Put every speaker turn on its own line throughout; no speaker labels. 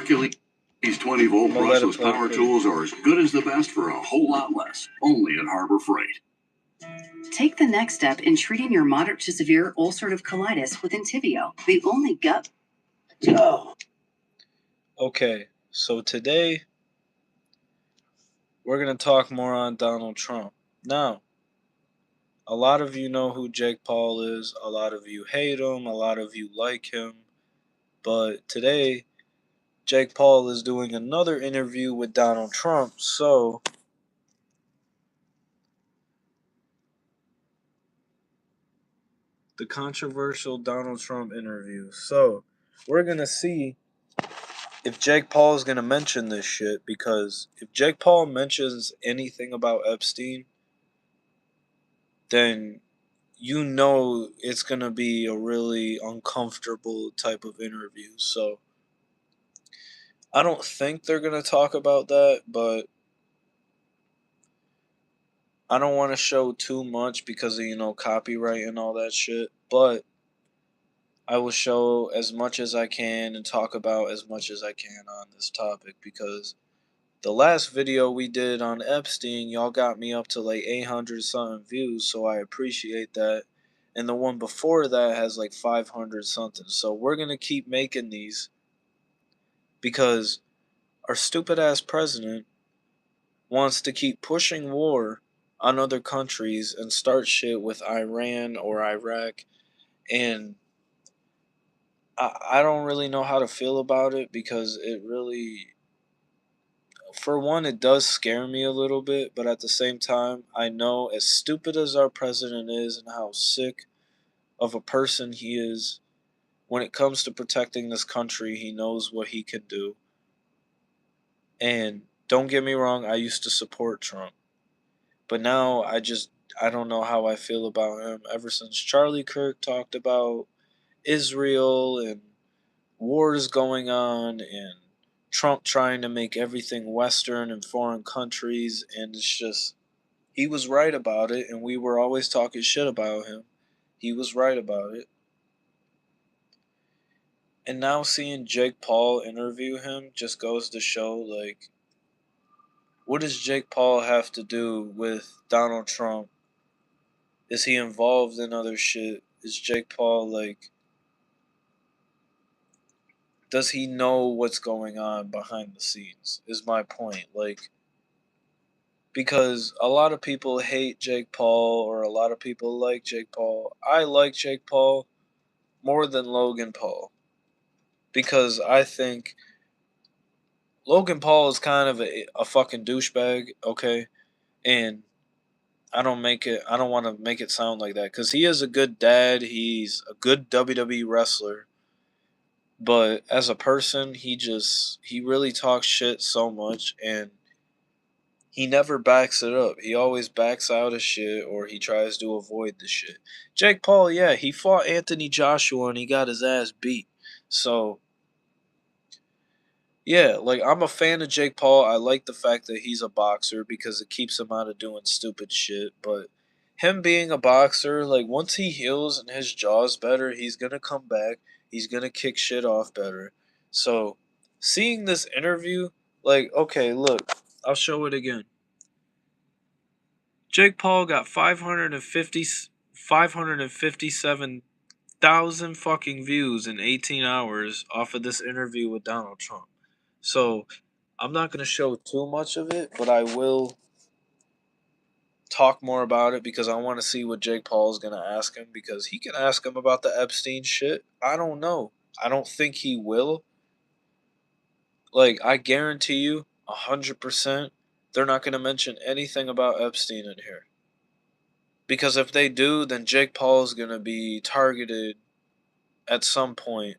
Hercules 20-volt brushless power tools are as good as the best for a whole lot less. Only at Harbor Freight.
Take the next step in treating your moderate to severe ulcerative colitis with Entyvio, the only gut.
Okay, so today we're going to talk more on Donald Trump. Now, a lot of you know who Jake Paul is. A lot of you hate him. A lot of you like him. But today, Jake Paul is doing another interview with Donald Trump. So, the controversial Donald Trump interview. So, we're going to see if Jake Paul is going to mention this shit. Because if Jake Paul mentions anything about Epstein, then you know it's going to be a really uncomfortable type of interview. So I don't think they're going to talk about that, but I don't want to show too much because of, copyright and all that shit. But I will show as much as I can and talk about as much as I can on this topic, because the last video we did on Epstein, y'all got me up to like 800 something views, so I appreciate that. And the one before that has like 500 something. So we're going to keep making these because our stupid ass president wants to keep pushing war on other countries and start shit with Iran or Iraq. And I don't really know how to feel about it, because it really, for one, it does scare me a little bit, but at the same time, I know, as stupid as our president is and how sick of a person he is, when it comes to protecting this country, he knows what he can do. And don't get me wrong, I used to support Trump. But now I don't know how I feel about him. Ever since Charlie Kirk talked about Israel and wars going on and Trump trying to make everything Western and foreign countries, and it's just, he was right about it, and we were always talking shit about him. He was right about it. And now seeing Jake Paul interview him just goes to show, like, what does Jake Paul have to do with Donald Trump? Is he involved in other shit? Is Jake Paul, like, does he know what's going on behind the scenes? Is my point. Like, because a lot of people hate Jake Paul, or a lot of people like Jake Paul. I like Jake Paul more than Logan Paul, because I think Logan Paul is kind of a fucking douchebag, okay? And I don't want to make it sound like that, because he is a good dad. He's a good WWE wrestler. But as a person, he really talks shit so much, and he never backs it up. He always backs out of shit, or he tries to avoid the shit. Jake Paul, yeah, he fought Anthony Joshua and he got his ass beat. So, yeah, like, I'm a fan of Jake Paul. I like the fact that he's a boxer because it keeps him out of doing stupid shit. But him being a boxer, like, once he heals and his jaw's better, he's going to come back. He's going to kick shit off better. So, seeing this interview, like, okay, look, I'll show it again. Jake Paul got 557,000 fucking views in 18 hours off of this interview with Donald Trump. So, I'm not going to show too much of it, but I will talk more about it, because I want to see what Jake Paul is going to ask him, because he can ask him about the Epstein shit. I don't know. I don't think he will. Like, I guarantee you 100% they're not going to mention anything about Epstein in here. Because if they do, then Jake Paul is going to be targeted at some point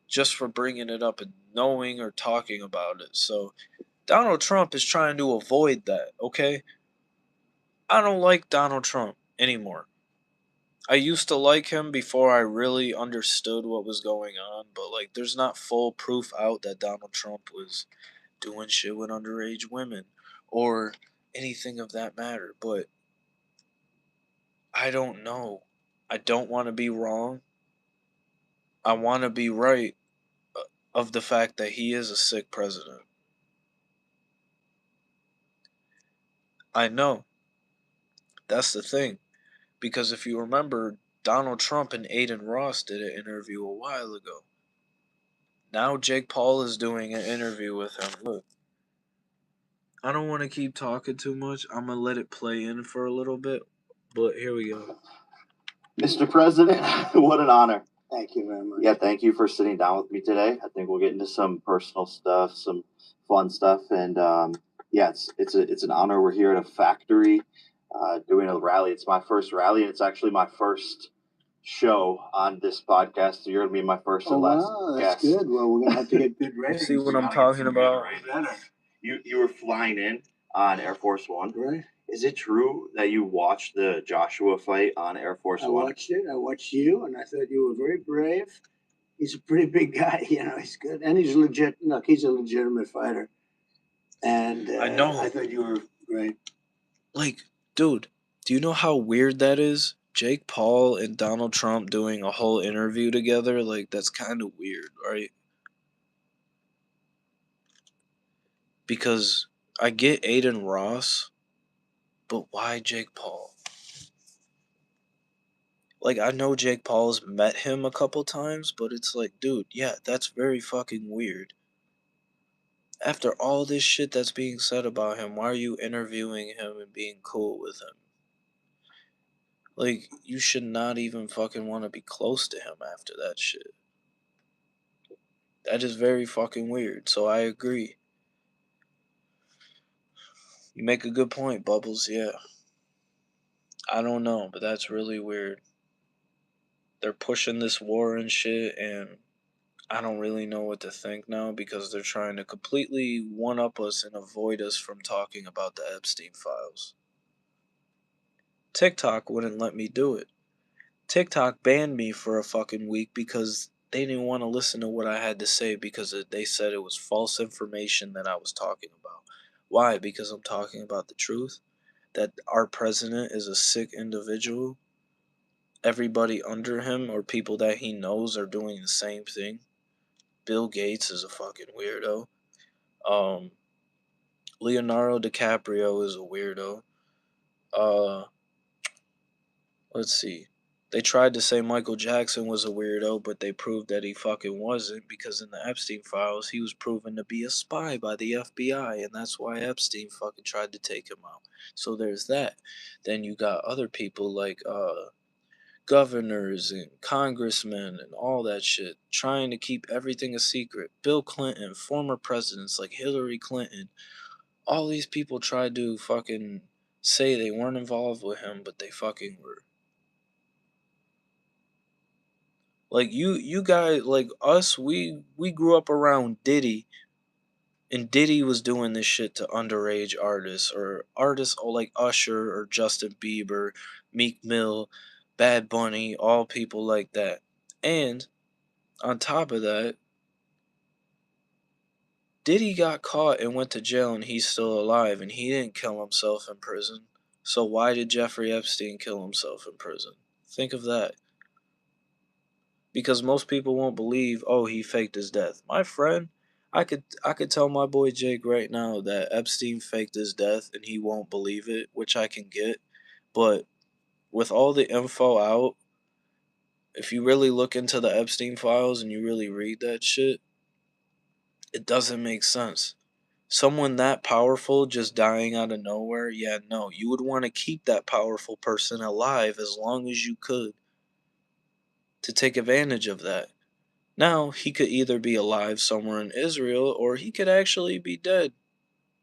just for bringing it up and knowing or talking about it. So Donald Trump is trying to avoid that, okay? I don't like Donald Trump anymore. I used to like him before I really understood what was going on, but, like, there's not full proof out that Donald Trump was doing shit with underage women or anything of that matter. But I don't know. I don't want to be wrong. I want to be right. of the fact that he is a sick president. I know. That's the thing. Because if you remember, Donald Trump and Aiden Ross did an interview a while ago. Now Jake Paul is doing an interview with him. Look, I don't want to keep talking too much. I'm going to let it play in for a little bit. But here we go.
Mr. President, what an honor.
Thank you very much.
Yeah, thank you for sitting down with me today. I think we'll get into some personal stuff, some fun stuff, and yeah, it's an honor. We're here at a factory doing a rally. It's my first rally, and it's actually my first show on this podcast. So you're gonna be my first and last
That's
guest.
good. Well, we're gonna have to get good
You
ratings.
see what I'm talking about?
You were flying in on Air Force One.
Right.
Is it true that you watched the Joshua fight on Air Force
I
One?
watched it. I watched you, and I thought you were very brave. He's a pretty big guy, you know. He's good, and he's legit. Look, he's a legitimate fighter. And
I know.
I thought you were great.
Like, dude, do you know how weird that is? Jake Paul and Donald Trump doing a whole interview together? Like, that's kind of weird, right? Because I get Aiden Ross, but why Jake Paul? Like, I know Jake Paul's met him a couple times, but it's like, dude, yeah, that's very fucking weird. After all this shit that's being said about him, why are you interviewing him and being cool with him? Like, you should not even fucking want to be close to him after that shit. That is very fucking weird, so I agree. You make a good point, Bubbles, yeah. I don't know, but that's really weird. They're pushing this war and shit, and I don't really know what to think now because they're trying to completely one-up us and avoid us from talking about the Epstein files. TikTok wouldn't let me do it. TikTok banned me for a fucking week because they didn't want to listen to what I had to say because they said it was false information that I was talking about. Why? Because I'm talking about the truth? That our president is a sick individual? Everybody under him or people that he knows are doing the same thing? Bill Gates is a fucking weirdo. Leonardo DiCaprio is a weirdo. Let's see. They tried to say Michael Jackson was a weirdo, but they proved that he fucking wasn't because in the Epstein files, he was proven to be a spy by the FBI, and that's why Epstein fucking tried to take him out. So there's that. Then you got other people like governors and congressmen and all that shit trying to keep everything a secret. Bill Clinton, former presidents like Hillary Clinton, all these people tried to fucking say they weren't involved with him, but they fucking were. Like you guys, like us, we grew up around Diddy, and Diddy was doing this shit to underage artists or artists like Usher or Justin Bieber, Meek Mill, Bad Bunny, all people like that. And on top of that, Diddy got caught and went to jail and he's still alive and he didn't kill himself in prison. So why did Jeffrey Epstein kill himself in prison? Think of that. Because most people won't believe, oh, he faked his death. My friend, I could tell my boy Jake right now that Epstein faked his death and he won't believe it, which I can get. But with all the info out, if you really look into the Epstein files and you really read that shit, it doesn't make sense. Someone that powerful just dying out of nowhere, yeah, no. You would want to keep that powerful person alive as long as you could to take advantage of that. Now, he could either be alive somewhere in Israel or he could actually be dead.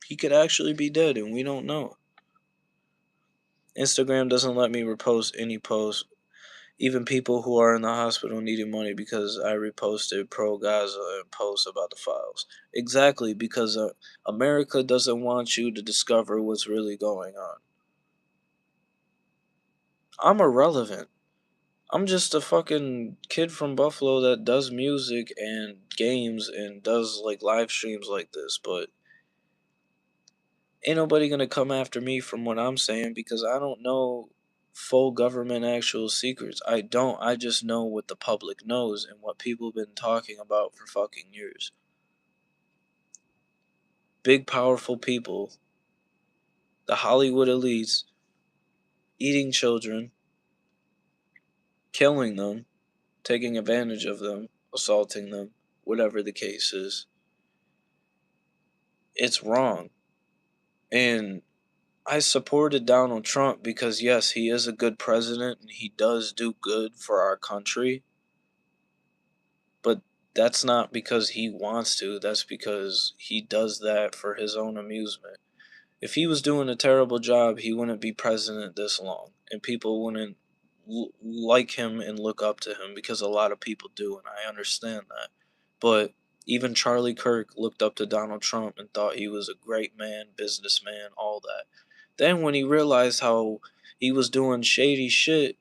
He could actually be dead and we don't know. Instagram doesn't let me repost any posts. Even people who are in the hospital needing money because I reposted pro-Gaza and posts about the files. Exactly, because America doesn't want you to discover what's really going on. I'm irrelevant. I'm just a fucking kid from Buffalo that does music and games and does like live streams like this, but ain't nobody gonna come after me from what I'm saying because I don't know full government actual secrets. I don't. I just know what the public knows and what people have been talking about for fucking years. Big, powerful people, the Hollywood elites, eating children, killing them, taking advantage of them, assaulting them, whatever the case is. It's wrong. And I supported Donald Trump because, yes, he is a good president and he does do good for our country. But that's not because he wants to. That's because he does that for his own amusement. If he was doing a terrible job, he wouldn't be president this long. And people wouldn't like him and look up to him, because a lot of people do, and I understand that. But even Charlie Kirk looked up to Donald Trump and thought he was a great man, businessman, all that. Then when he realized how he was doing shady shit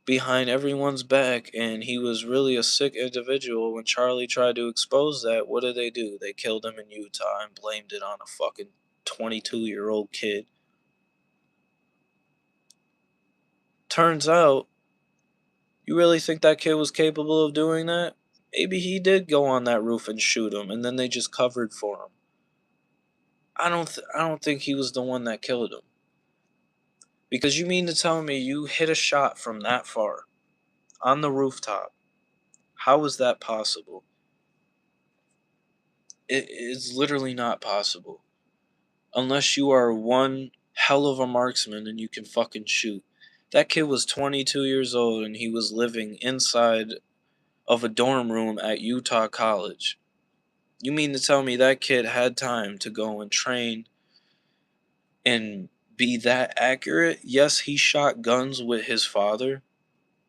behind everyone's back and he was really a sick individual, when Charlie tried to expose that, what did they do? They killed him in Utah and blamed it on a fucking 22-year-old kid. Turns out, you really think that kid was capable of doing that? Maybe he did go on that roof and shoot him, and then they just covered for him. I don't think he was the one that killed him. Because you mean to tell me you hit a shot from that far on the rooftop? How is that possible? It's literally not possible. Unless you are one hell of a marksman and you can fucking shoot. That kid was 22 years old and he was living inside of a dorm room at Utah College. You mean to tell me that kid had time to go and train and be that accurate? Yes, he shot guns with his father,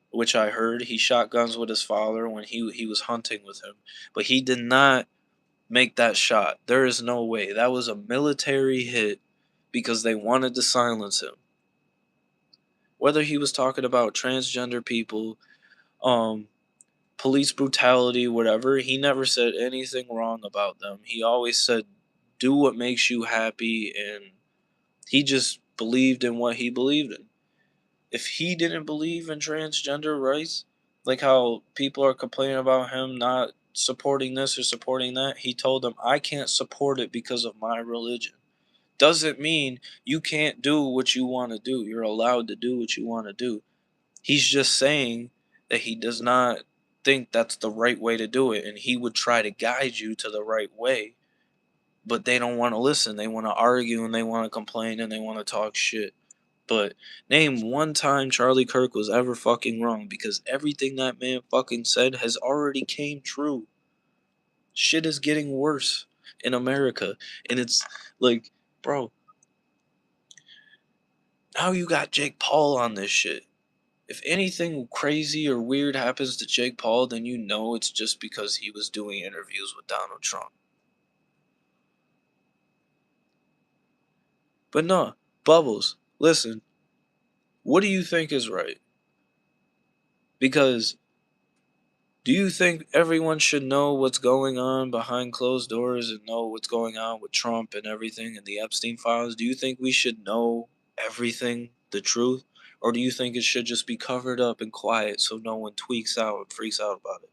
which I heard. He shot guns with his father when he was hunting with him. But he did not make that shot. There is no way. That was a military hit because they wanted to silence him. Whether he was talking about transgender people, police brutality, whatever, he never said anything wrong about them. He always said, do what makes you happy, and he just believed in what he believed in. If he didn't believe in transgender rights, like how people are complaining about him not supporting this or supporting that, he told them, I can't support it because of my religion. Doesn't mean you can't do what you want to do. You're allowed to do what you want to do. He's just saying that he does not think that's the right way to do it, and he would try to guide you to the right way. But they don't want to listen. They want to argue and they want to complain and they want to talk shit. But name one time Charlie Kirk was ever fucking wrong, because everything that man fucking said has already came true. Shit is getting worse in America. And it's like, bro, now you got Jake Paul on this shit. If anything crazy or weird happens to Jake Paul, then you know it's just because he was doing interviews with Donald Trump. But no, Bubbles, listen, what do you think is right? Because do you think everyone should know what's going on behind closed doors and know what's going on with Trump and everything and the Epstein files? Do you think we should know everything, the truth? Or do you think it should just be covered up and quiet so no one tweaks out and freaks out about it?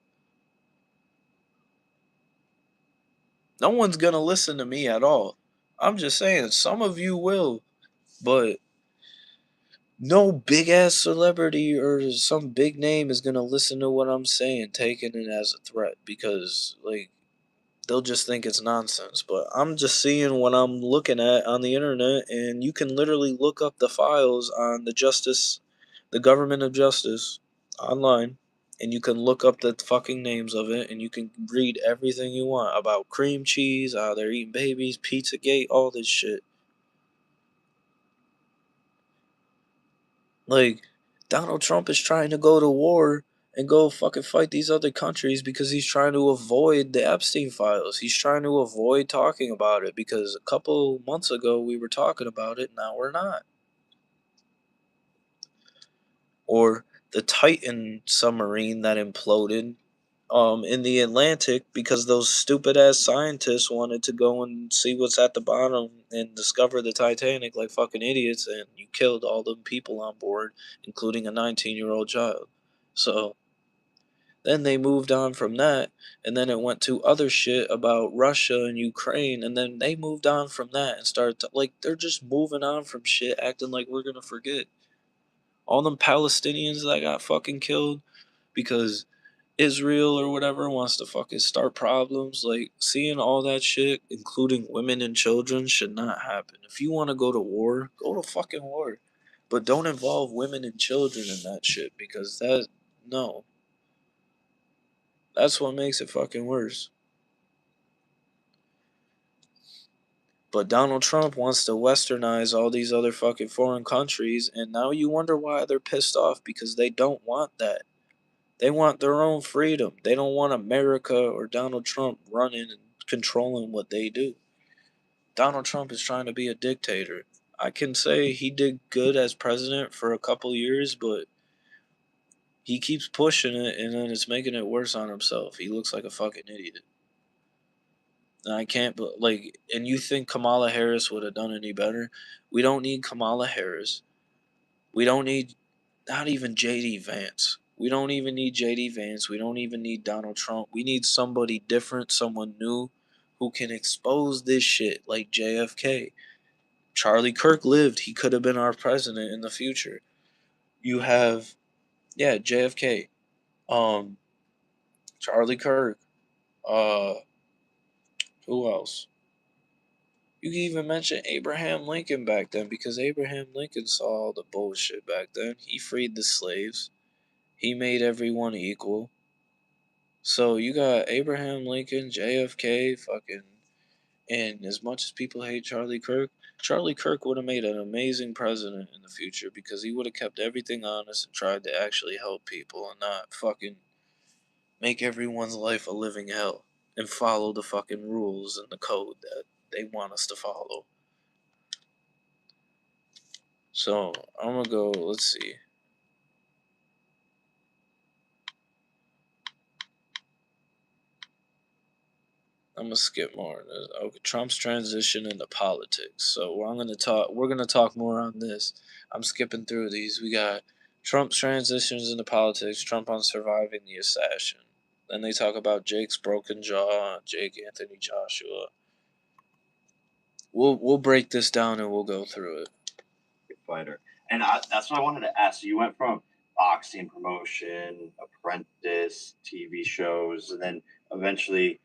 No one's gonna listen to me at all. I'm just saying, some of you will, but no big ass celebrity or some big name is gonna listen to what I'm saying, taking it as a threat, because like they'll just think it's nonsense. But I'm just seeing what I'm looking at on the internet, and you can literally look up the files on the government of justice online, and you can look up the fucking names of it, and you can read everything you want about cream cheese, how they're eating babies, Pizzagate, all this shit. Like, Donald Trump is trying to go to war and go fucking fight these other countries because he's trying to avoid the Epstein files. He's trying to avoid talking about it because a couple months ago we were talking about it, now we're not. Or the Titan submarine that imploded. in the Atlantic because those stupid ass scientists wanted to go and see what's at the bottom and discover the Titanic like fucking idiots, and you killed all the people on board, including a 19-year-old child. So then they moved on from that, and then it went to other shit about Russia and Ukraine, and then they moved on from that and started to, like, they're just moving on from shit, acting like we're gonna forget. All them Palestinians that got fucking killed because Israel or whatever wants to fucking start problems. Like, seeing all that shit, including women and children, should not happen. If you want to go to war, go to fucking war. But don't involve women and children in that shit because no. That's what makes it fucking worse. But Donald Trump wants to westernize all these other fucking foreign countries, and now you wonder why they're pissed off because they don't want that. They want their own freedom. They don't want America or Donald Trump running and controlling what they do. Donald Trump is trying to be a dictator. I can say he did good as president for a couple years, but he keeps pushing it and then it's making it worse on himself. He looks like a fucking idiot. And I can't, but like, and you think Kamala Harris would have done any better? We don't need Kamala Harris. We don't need, not even JD Vance. We don't even need JD Vance. We don't even need Donald Trump. We need somebody different, someone new who can expose this shit like JFK. Charlie Kirk lived. He could have been our president in the future. You have, yeah, JFK. Charlie Kirk. Uh, who else? You can even mention Abraham Lincoln back then because Abraham Lincoln saw all the bullshit back then. He freed the slaves. He made everyone equal. So you got Abraham Lincoln, JFK, fucking, and as much as people hate Charlie Kirk would have made an amazing president in the future because he would have kept everything honest and tried to actually help people and not fucking make everyone's life a living hell and follow the fucking rules and the code that they want us to follow. So I'm gonna go, let's see. I'm gonna skip more. Okay, Trump's transition into politics. So we're gonna talk more on this. I'm skipping through these. We got Trump's transitions into politics. Trump on surviving the assassin. Then they talk about Jake's broken jaw. Jake Anthony Joshua. We'll break this down and we'll go through it.
Fighter, and that's what I wanted to ask. You went from boxing promotion, apprentice, TV shows, and then eventually,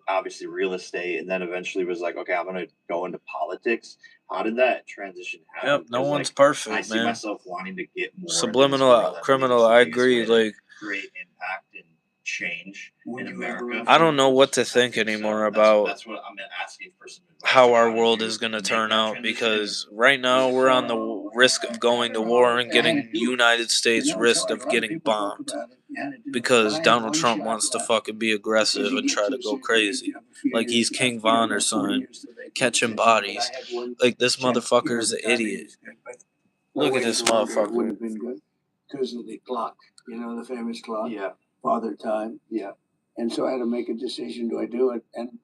obviously real estate, and then eventually was like, okay, I'm gonna go into politics. How did that transition happen?
Yep, no one's
I
perfect,
see
man.
myself wanting to get more
Subliminal criminal. I agree. Like,
create impact and change in America.
I don't know what to think anymore about
That's what I'm asking for some advice.
how our world is going to turn out because right now we're on the risk of going to war and getting United States risk of getting bombed because Donald Trump wants to fucking be aggressive and try to go crazy like he's King Von or something, catching bodies. Like, this motherfucker's an idiot. Look at this motherfucker.
Because of the clock, the famous clock.
Yeah.
Father Time.
Yeah.
And so I had to make a decision. Do I do it? And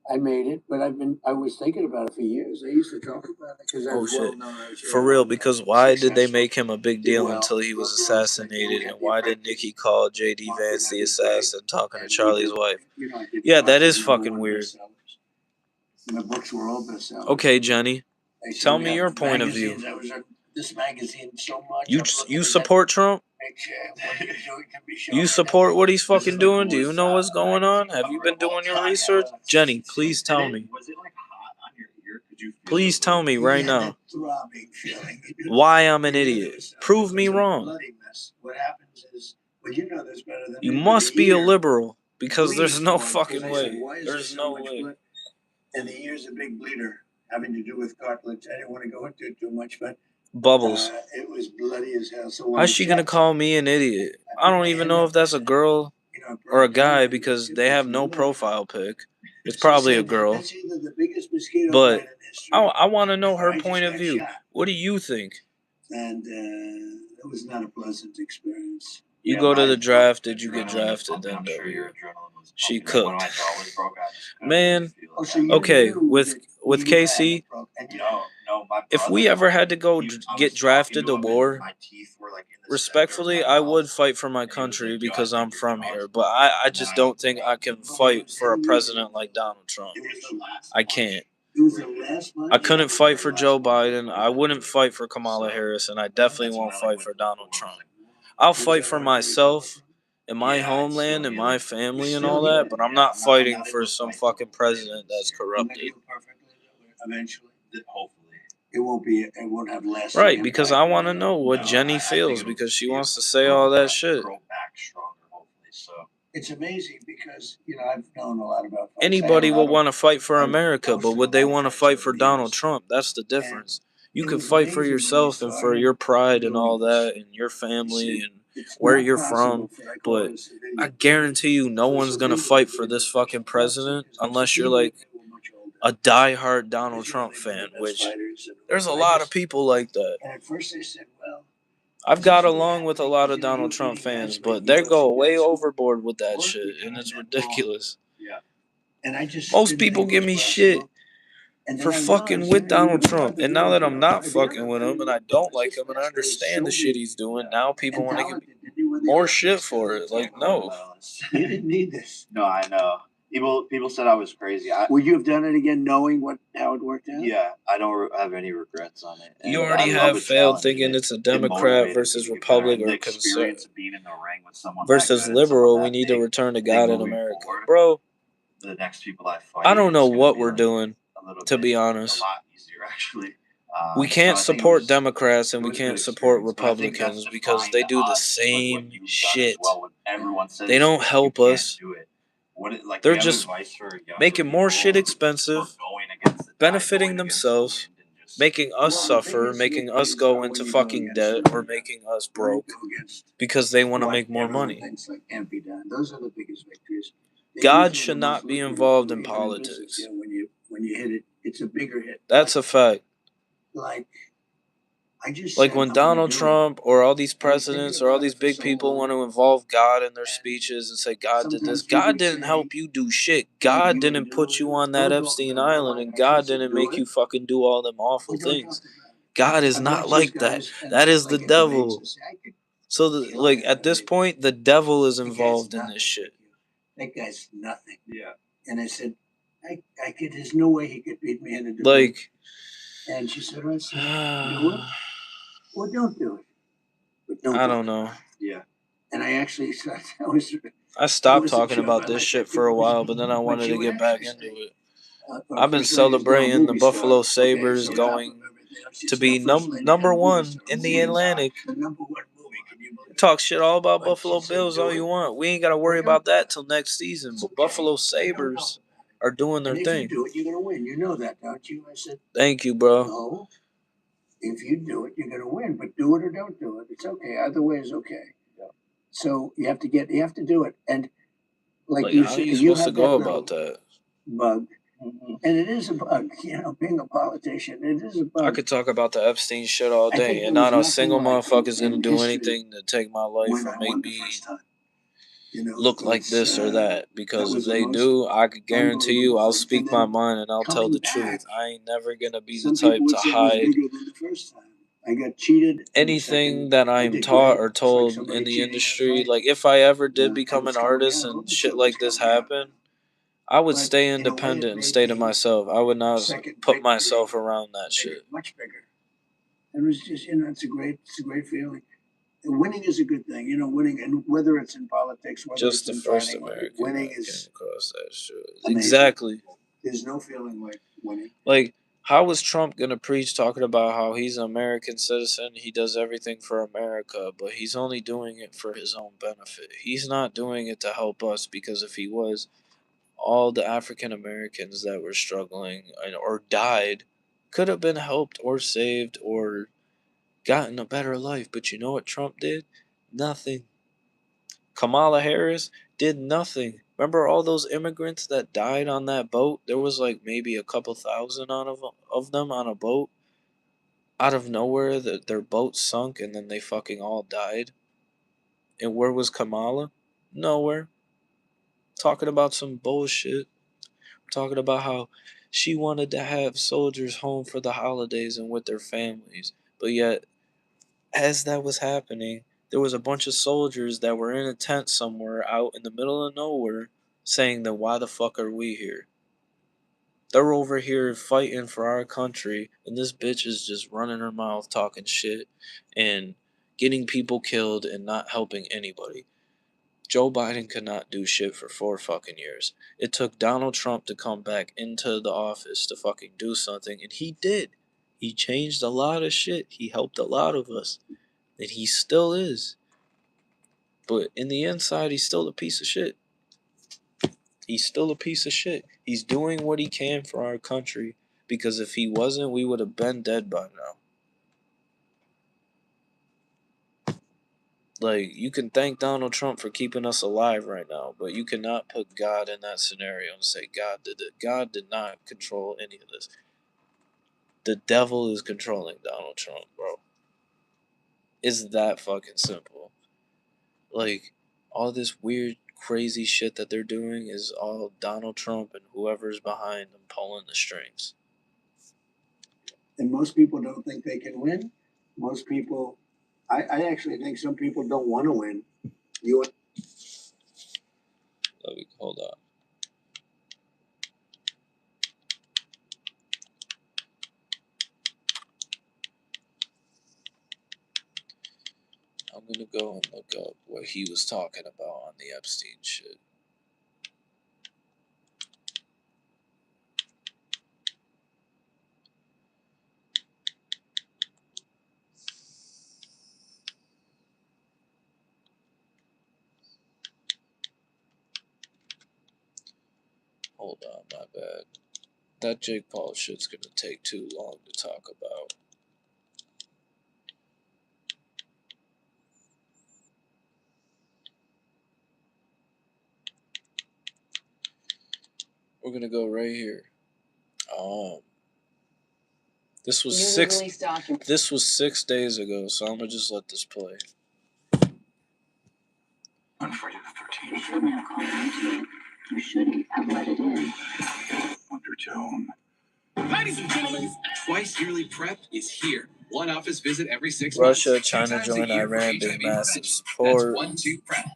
I made it, but I was thinking about it for years. I used to talk about it because I was well known.
For real, because why did they make him a big deal until he was assassinated? And why did Nikki call J.D. Vance the assassin talking to Charlie's wife? Yeah, that is fucking weird.
The books were all bestsellers.
Okay, Jenny, tell me your point of view.
This magazine so much.
You support Trump? You support what he's fucking doing? Do you know what's going on? Have you been doing your research? Jenny, please tell me.
Was it like hot on your ear? Could you
Please tell me right now why I'm an idiot. Prove me wrong.
What happens is, well, you know this better than
you must be a liberal because there's no fucking way. There's no way.
And the ear's a big bleeder having to do with cartilage. I didn't want to go into it too much, but
Bubbles.
It was bloody as hell. So
how's she gonna call me an idiot? I don't even know if that's a girl or a guy because they have no profile pic. It's probably a girl. But I want to know her point of view. What do you think?
And it was not a pleasant experience.
You go to the draft, did you get drafted? Then she cooked. Man, okay, with KC, if we ever had to go get drafted to war, respectfully, I would fight for my country because I'm from here. But I just don't think I can fight for a president like Donald Trump. I can't. I couldn't fight for Joe Biden. I wouldn't fight for Kamala Harris, and I definitely won't fight for Donald Trump. I'll fight for myself and my homeland and my family and all that, but I'm not fighting for some fucking president that's corrupted.
Eventually, hopefully, it won't have lasting.
Right, because I want to know what Jenny feels because she wants to say all that shit.
It's amazing because I've known a lot about.
Anybody will want to fight for America, but would they want to fight for Donald Trump? That's the difference. You can fight for yourself and for your pride and all that and your family and where you're from, but I guarantee you no one's going to fight for this fucking president unless you're like a diehard Donald Trump fan, which there's a lot of people like that.
And at first they said, well,
I've got along with a lot of Donald Trump fans, but they go way overboard with that shit, and it's ridiculous.
Yeah. And
most people give me shit for fucking with Donald Trump, and now that I'm not fucking with him, and I don't like him, and I understand the shit he's doing, now people want to give me more shit for it. Like, no.
You didn't need this.
No, I know. People said I was crazy.
Would you have done it again knowing how it worked out?
Yeah, I don't have any regrets on it.
You already have failed thinking it's a Democrat versus Republican or conservative versus liberal. We need to return to God in America. Bro,
the next people I fight,
I don't know what we're doing, to be honest.
A lot easier, actually.
We can't support Democrats and we can't support Republicans because they do the same shit. They don't help us. They're just making more shit expensive, benefiting themselves, making us suffer, making us go into fucking debt, or making us broke because they want to make more money.
Those are the biggest victories.
God should not be involved in politics.
When you hit it, it's a bigger hit.
That's a fact.
Like
when Donald Trump or all these presidents or all these big people want to involve God in their speeches and say God did this. God didn't help you do shit. God didn't put you on that Epstein island, and God didn't make you fucking do all them awful things. God is not like that. That is the devil. So, at this point, the devil is involved in this shit.
That guy's nothing. Yeah. And I said, there's no way he could beat me in a debate. And she said, do it. Well, don't do it. But don't
I don't know.
Yeah. And I actually said,
I stopped talking about this shit for a while, but then I wanted to get back into it. I've been celebrating the Buffalo Sabres going to be number one in the Atlantic. Talk shit all about Buffalo Bills all you want. We ain't got to worry about that till next season. But Buffalo Sabres are doing their thing.
If you do it, you're going to win. You know that, don't you? I said,
thank you, bro.
No. If you do it, you're going to win. But do it or don't do it. It's okay. Either way is okay. Yeah. So you have to do it. And you
how
said,
are you supposed to go about that?
Bug. Mm-hmm. And it is a bug. Being a politician, it is a bug.
I could talk about the Epstein shit all day, and not a single motherfucker's going to do anything to take my life or make me look like this or that. Because if they do, I could guarantee you I'll speak my mind and I'll tell the truth. I ain't never going to be the type to hide
I got cheated.
Anything that I'm taught or told in the industry. Like, if I ever did become an artist and shit like this happened, I would stay independent and stay to myself. I would not put myself around that shit.
Much bigger. It was just, it's a great feeling. Winning is a good thing, winning, and whether it's in politics, whether
just
it's
the
in
first
fighting,
American
winning
came
is
across that shit.
amazing.
Exactly.
There's no feeling like winning.
Like, how is Trump gonna preach talking about how he's an American citizen, he does everything for America, but he's only doing it for his own benefit? He's not doing it to help us, because if he was, all the African Americans that were struggling or died could have been helped or saved or gotten a better life. But you know what Trump did? Nothing. Kamala Harris did nothing. Remember all those immigrants that died on that boat? There was maybe a couple thousand of them on a boat. Out of nowhere, their boat sunk and then they fucking all died. And where was Kamala? Nowhere. Talking about some bullshit. Talking about how she wanted to have soldiers home for the holidays and with their families. But yet, as that was happening, there was a bunch of soldiers that were in a tent somewhere out in the middle of nowhere saying that why the fuck are we here? They're over here fighting for our country, and this bitch is just running her mouth talking shit and getting people killed and not helping anybody. Joe Biden could not do shit for 4 fucking years. It took Donald Trump to come back into the office to fucking do something, and he did. He changed a lot of shit. He helped a lot of us. And he still is. But in the inside, he's still a piece of shit. He's still a piece of shit. He's doing what he can for our country, because if he wasn't, we would have been dead by now. Like, you can thank Donald Trump for keeping us alive right now, but you cannot put God in that scenario and say God did it. God did not control any of this. The devil is controlling Donald Trump, bro. It's that fucking simple. Like, all this weird, crazy shit that they're doing is all Donald Trump and whoever's behind them pulling the strings.
And most people don't think they can win. Most people, I actually think some people don't want to win.
Hold on. I'm gonna go and look up what he was talking about on the Epstein shit. Hold on, my bad. That Jake Paul shit's gonna take too long to talk about. We're gonna go right here. This was 6 days ago, so I'm gonna just let this play.
On Friday the 13th. If your called into it, you shouldn't have let it in.
Undertone.
Ladies and gentlemen, twice yearly PrEP is here. One office visit every 6
Russia,
months.
China joined Iran, big massive support.
That's 1-2 PrEP.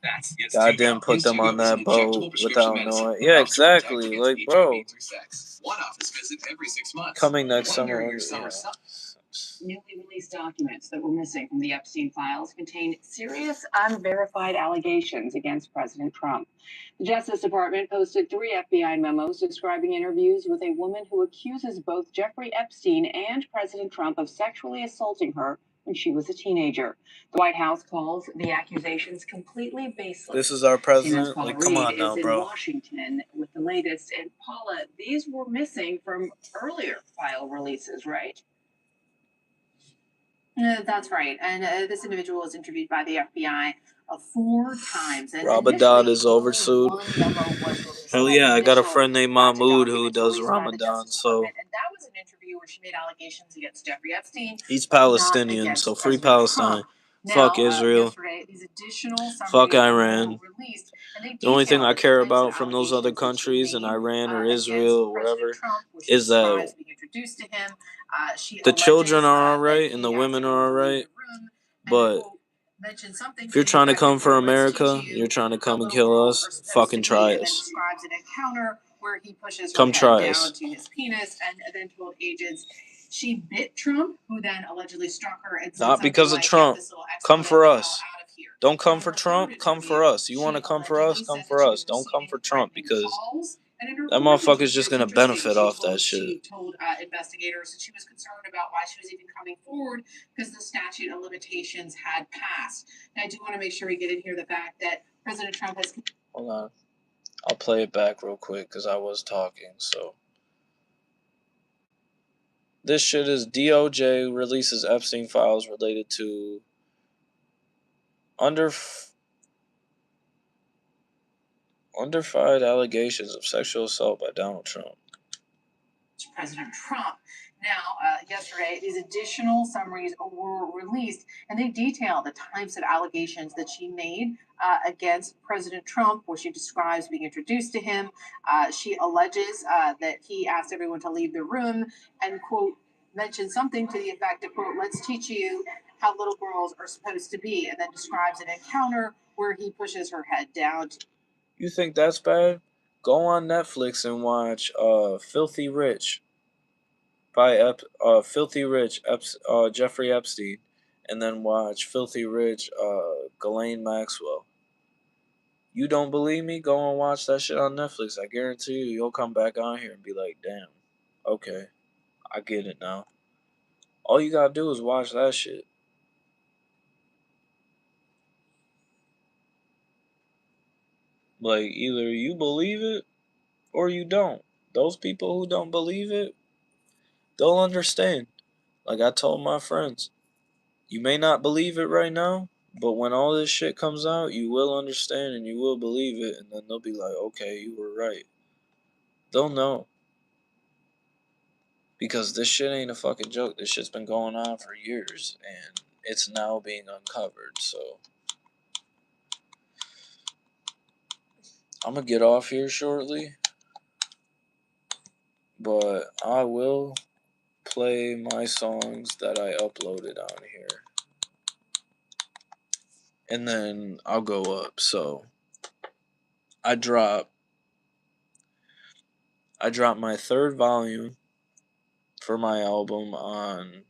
God didn't put them on that boat without knowing. Yeah, exactly. Like, bro.
One office visit every 6 months.
Coming next summer.
Newly released documents that were missing from the Epstein files contain serious, unverified allegations against President Trump. The Justice Department posted 3 FBI memos describing interviews with a woman who accuses both Jeffrey Epstein and President Trump of sexually assaulting her when she was a teenager. The White House calls the accusations completely baseless.
This is our president?
Paula
Like, come on
Reed
now,
is
bro.
in Washington with the latest. And Paula, these were missing from earlier file releases, right?
That's right. And this individual was interviewed by the FBI 4 times. And
Ramadan is over
initially,
soon.
only one memo was released.
Hell yeah, I got a friend named Mahmoud who does Ramadan, so
And that was an interview where she made allegations against Jeffrey Epstein.
he's
not
Palestinian,
against
so free
President
Palestine.
Trump.
Fuck
Now,
Israel.
yesterday, these additional
Fuck
summaries
Iran.
were released, and they
The only thing
detail
I
the
care
types of
about from those other
allegations that she
countries in
made,
Iran or
against
Israel or
President
wherever
Trump, where she
is that
describes being introduced to him. She
the children
alleges,
are
that
alright
he
and the
asked
women
her
are
to leave
alright,
the room and,
but
quote, mentioned something
if you're
to the
trying to
effect
come
of,
for
"Let's
America,
teach you
you're trying to
how
come
the
and
little
kill
girls
us,
are supposed
fucking
to be,"
try
and then
us.
describes an encounter where he pushes her
Come
head
try
down
us.
to his penis and then told agents she bit Trump, who then allegedly struck her and said
Not
something
because of
like,
Trump.
"Get this little
Come
exponent
for
the hell
us.
out of here."
Don't come
In
for
her
Trump,
third
come for
interview,
us. You want to
she
come for us,
allegedly
come
said
for
that she
us.
was
Don't come
receiving
for Trump
threatening
because
calls. And in her
that
fourth
motherfucker's
interview,
just gonna
interesting,
benefit off that
she
shit.
told investigators that she was concerned about why she was even coming forward because the statute of limitations had passed. And I do want to make sure we get in here the fact that President Trump has...
Hold on. I'll play it back real quick because I was talking, so. This shit is DOJ releases Epstein files related to unverified allegations of sexual assault by Donald Trump.
to President Trump. Now, yesterday, these additional summaries were released, and they detail the types of allegations that she made against President Trump, where she describes being introduced to him. She alleges that he asked everyone to leave the room and, quote, mentioned something to the effect of, quote, let's teach you how little girls are supposed to be, and then describes an encounter where he pushes her head down.
You think that's bad? Go on Netflix and watch Filthy Rich by Filthy Rich Jeffrey Epstein, and then watch Filthy Rich Ghislaine Maxwell. You don't believe me? Go and watch that shit on Netflix. I guarantee you, you'll come back on here and be like, damn, okay, I get it now. All you gotta do is watch that shit. Like, either you believe it or you don't. Those people who don't believe it, they'll understand. Like I told my friends, you may not believe it right now, but when all this shit comes out, you will understand and you will believe it, and then they'll be like, okay, you were right. They'll know. Because this shit ain't a fucking joke. This shit's been going on for years, and it's now being uncovered, so I'm gonna get off here shortly, but I will play my songs that I uploaded on here, and then I'll go up. So I dropped my third volume for my album on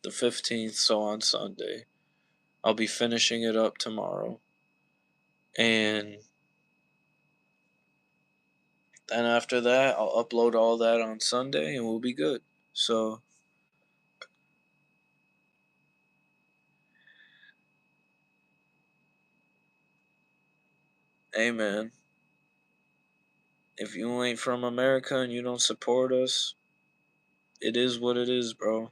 the 15th, so on Sunday. I'll be finishing it up tomorrow, and then after that I'll upload all that on Sunday and we'll be good. So hey man, if you ain't from America and you don't support us, it is what it is, bro.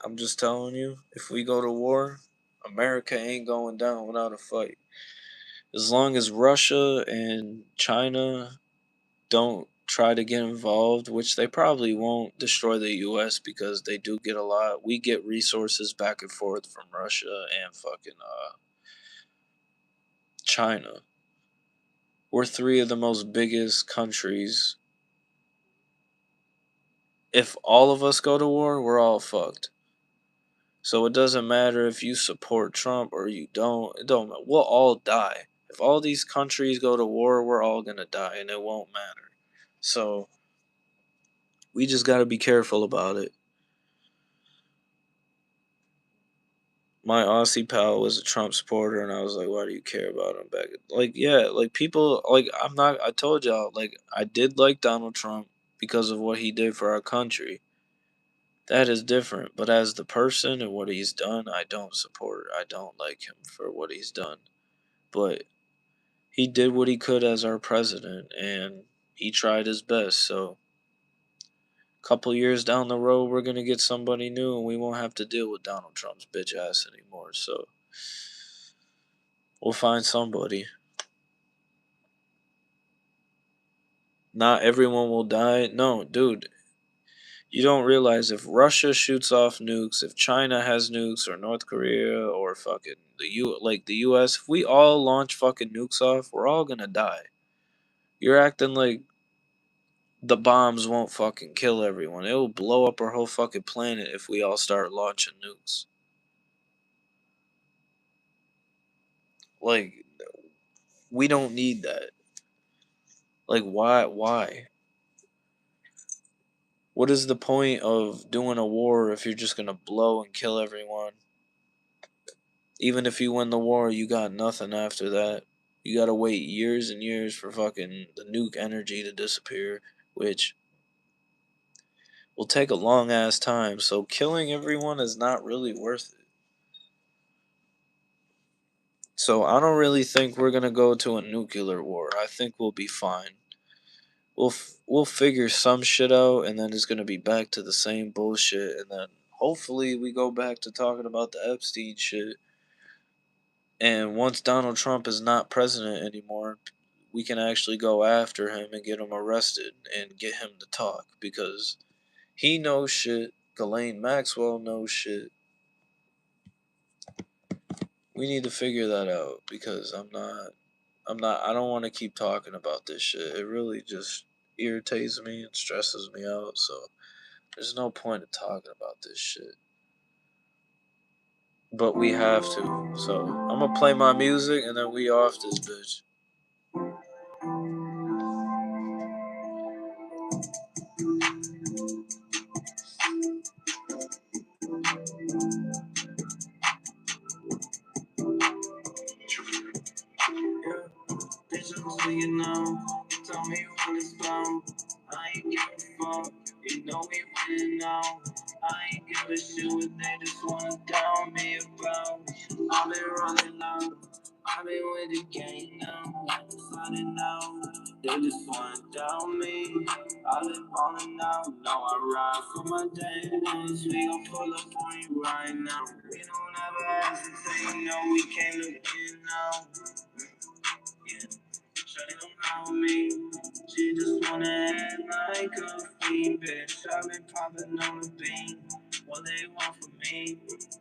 I'm just telling you, if we go to war, America ain't going down without a fight. As long as Russia and China don't try to get involved, which they probably won't destroy the US because they do get a lot. We get resources back and forth from Russia and fucking China. We're three of the most biggest countries. If all of us go to war, we're all fucked. So it doesn't matter if you support Trump or you don't. It don't matter. We'll all die. If all these countries go to war, we're all gonna die, and it won't matter. So we just gotta be careful about it. My Aussie pal was a Trump supporter, and I was like, "Why do you care about him?" Back, like, yeah, like people, like I'm not. I told y'all, like I did like Donald Trump because of what he did for our country. That is different. But as the person and what he's done, I don't support. I don't like him for what he's done. But he did what he could as our president, and he tried his best. So, a couple years down the road, we're gonna get somebody new, and we won't have to deal with Donald Trump's bitch ass anymore. So, we'll find somebody. Not everyone will die. No, dude. You don't realize if Russia shoots off nukes, if China has nukes, or North Korea, or fucking the U.S., if we all launch fucking nukes off, we're all gonna die. You're acting like the bombs won't fucking kill everyone. It will blow up our whole fucking planet if we all start launching nukes. Like, we don't need that. Like, why? Why? What is the point of doing a war if you're just gonna blow and kill everyone? Even if you win the war, you got nothing after that. You gotta wait years and years for fucking the nuke energy to disappear, which will take a long ass time. So killing everyone is not really worth it. So I don't really think we're gonna go to a nuclear war. I think we'll be fine. We'll figure some shit out, and then it's gonna be back to the same bullshit, and then hopefully we go back to talking about the Epstein shit. And once Donald Trump is not president anymore, we can actually go after him and get him arrested and get him to talk, because he knows shit. Ghislaine Maxwell knows shit. We need to figure that out, because I don't want to keep talking about this shit. It really just irritates me and stresses me out. So there's no point in talking about this shit. But we have to. So I'm gonna play my music and then we off this bitch. Bitch, I'm so you know. Tell me when it's blown. I ain't give a fuck. You know we winning now. I ain't give a shit what they just wanna down me about. I've been running out. I've been with the game now. Running out. They just wanna down me. I've been falling out. Now I ride for my day ones. We gon' pull up on you right now. We don't ever hesitate. No, we came to win now. Yeah. Shawty don't know me. She just wanna act like a fiend, bitch. I've been popping on the beam. What they want from me?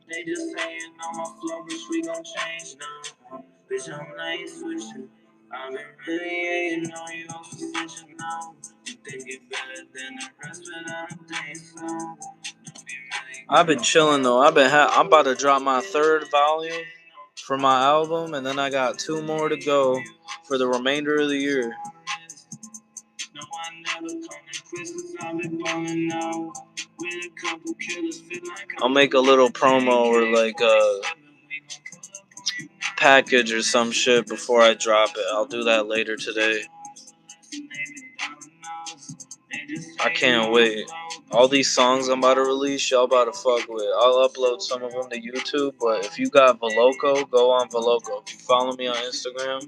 They just saying on my flow, bitch, we gon' change now. Bitch, I'm not switching. I've been really hating on you, I'm switching now. You think it better than the rest, but I don't think so. I've been chilling though. I'm about to drop my third volume for my album, and then I got 2 more to go for the remainder of the year. I'll make a little promo or like a package or some shit before I drop it. I'll do that later today. I can't wait. All these songs I'm about to release, y'all about to fuck with. I'll upload some of them to YouTube, but if you got Veloco, go on Veloco. If you follow me on Instagram,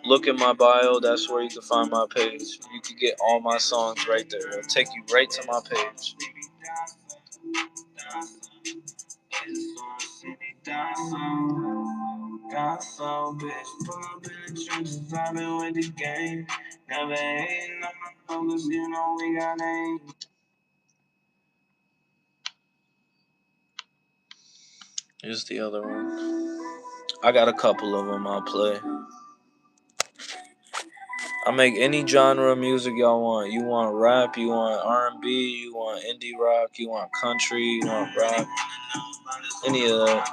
look at my bio. That's where you can find my page. You can get all my songs right there. It'll take you right to my page. Got so bitch, pull up in the trenches, I've been with the game. Never hating on my focus, you know we got aim. Here's the other one. I got a couple of them I'll play. I make any genre of music y'all want. You want rap, you want R&B, you want indie rock, you want country, you want rock. Any of that.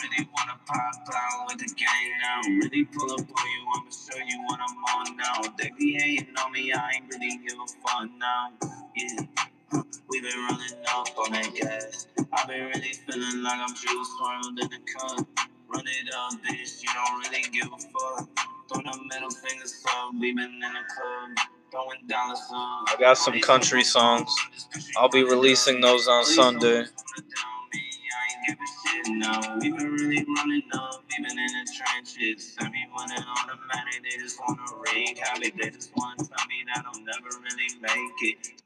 Really wanna pop out with the gang now. Really pull up on you, I'ma show you what I'm on now. They be hating on me, I ain't really give a fuck now. Yeah. We been running up on that gas. I been really feeling like I'm juice swirled in the cup. Run it up, bitch, you don't really give a fuck. Throw the middle fingers up, we been in the club. Throwing down the sun. I got some country songs. I'll be releasing those on Sunday. No, we been really running up, we been in the trenches. Send me one and automatic, they just wanna wreak havoc. They just wanna tell me that I'll never really make it.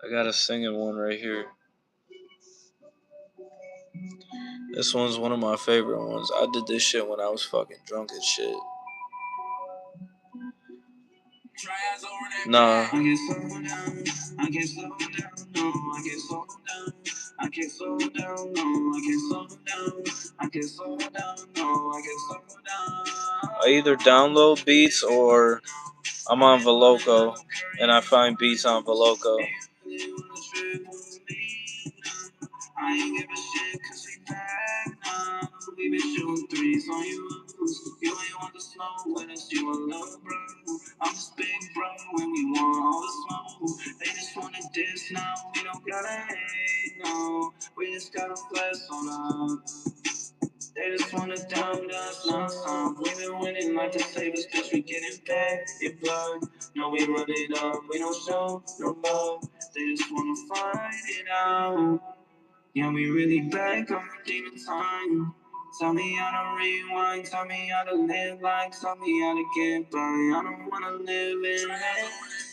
I got a singing one right here. This one's one of my favorite ones. I did this shit when I was fucking drunk as shit. Nah. I get slow down, I get slow down, no, I get slow down. I can't slow down, no, I can't slow down. I can't slow down, no, I can't slow down. I either download beats or I'm on Veloco and I find beats on Veloco. I ain't give a shit cause we back now. We been shooting threes on you. You ain't want the smoke with us, you a little bro. I'm just big bro when we want all the smoke. They just wanna diss now, we don't gotta hate, no. We just gotta flex on us. They just wanna down us, no. We been winning like the Sabres, bitch, we getting back. It blood, no, we run it up, we don't show no love. They just wanna fight it out. Yeah, we really back on demon time. Tell me how to rewind, tell me how to live life, tell me how to get by. I don't wanna live in this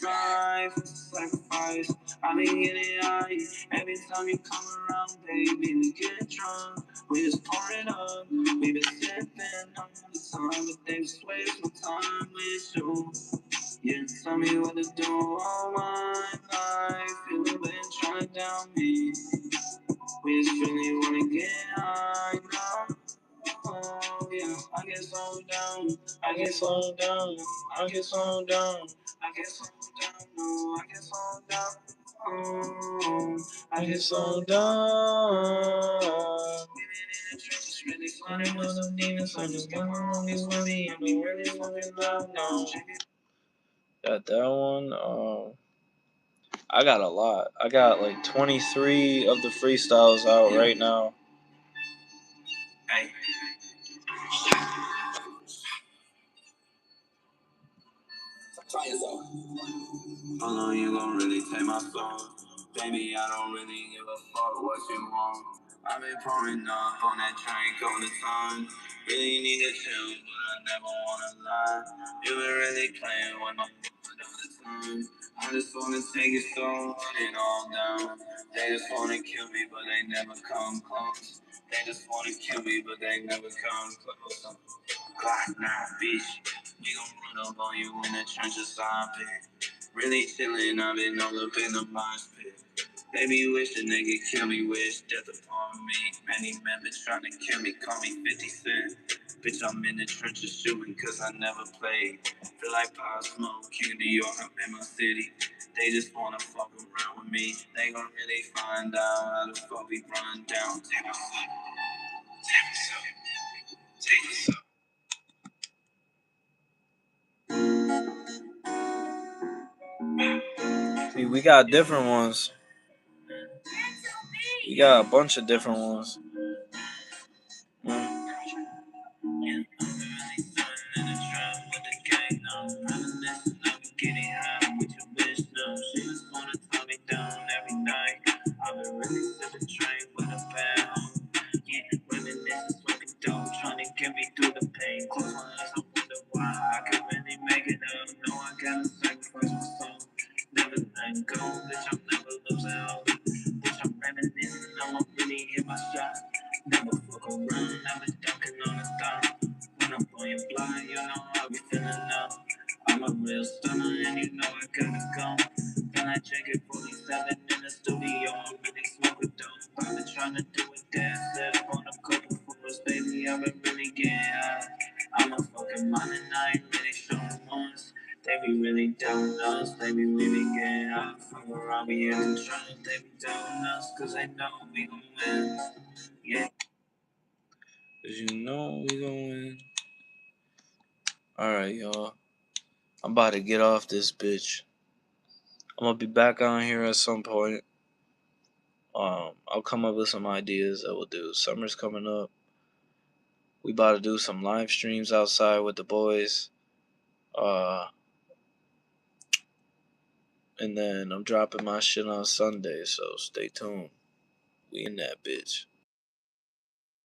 life, it's a sacrifice. I be getting high every time you come around, baby. We get drunk, we just pour it up. We been sipping all the time, but they just waste my time with you. You tell me what to do all my life. You been trying to down me. We just really wanna get high now. Oh yeah, I get so down, I get so down, I get so down, I get so down, no, I get so down. Oh, I get so down. Living in the trenches, really fighting with some demons. I just got my homies with me, and we really fucking love now. Got that one. I got a lot. I got like 23 of the freestyles out right now. Hey. Try yourself. How long you gon' really take my soul? Baby, I don't really give a fuck what you want. I've been pouring up on that drink all the time. Really need to chill, but I never wanna lie. You been really playing with my foot all the time. I just wanna take it slow, run it all down. They just wanna kill me, but they never come close. They just wanna kill me, but they never come close. Glock 9, bitch. We gon' run up on you in the trenches, I bet. Really chillin', I've been all up in the mosh pit. Baby, wish a nigga kill me, wish death upon me. Many men been trying to kill me, call me 50 Cent. Bitch, I'm in the trenches shooting cause I never played. Feel like Pop Smoke, King of New York, I'm in my city. They just wanna fuck around with me. They gon' really find out how the fuck we run down. Take us up, take us up, take us up. See, we got different ones. We got a bunch of different ones. I'm a real stunner and you know I gotta go. Then I check it 47 in the studio. I'm really smoking dope. I've been trying to do it dance set up on a couple floors. Baby, I've been really getting high. I'm a fucking mind and I ain't really showing once. They be really down us. They be really getting high. Fuck around me and trying. They be down us cause they know we gon' win. Yeah. Cause you know we gon' win. Alright, y'all. I'm about to get off this bitch. I'm gonna be back on here at some point. I'll come up with some ideas that we'll do. Summer's coming up. We about to do some live streams outside with the boys. And then I'm dropping my shit on Sunday, so stay tuned. We in that bitch.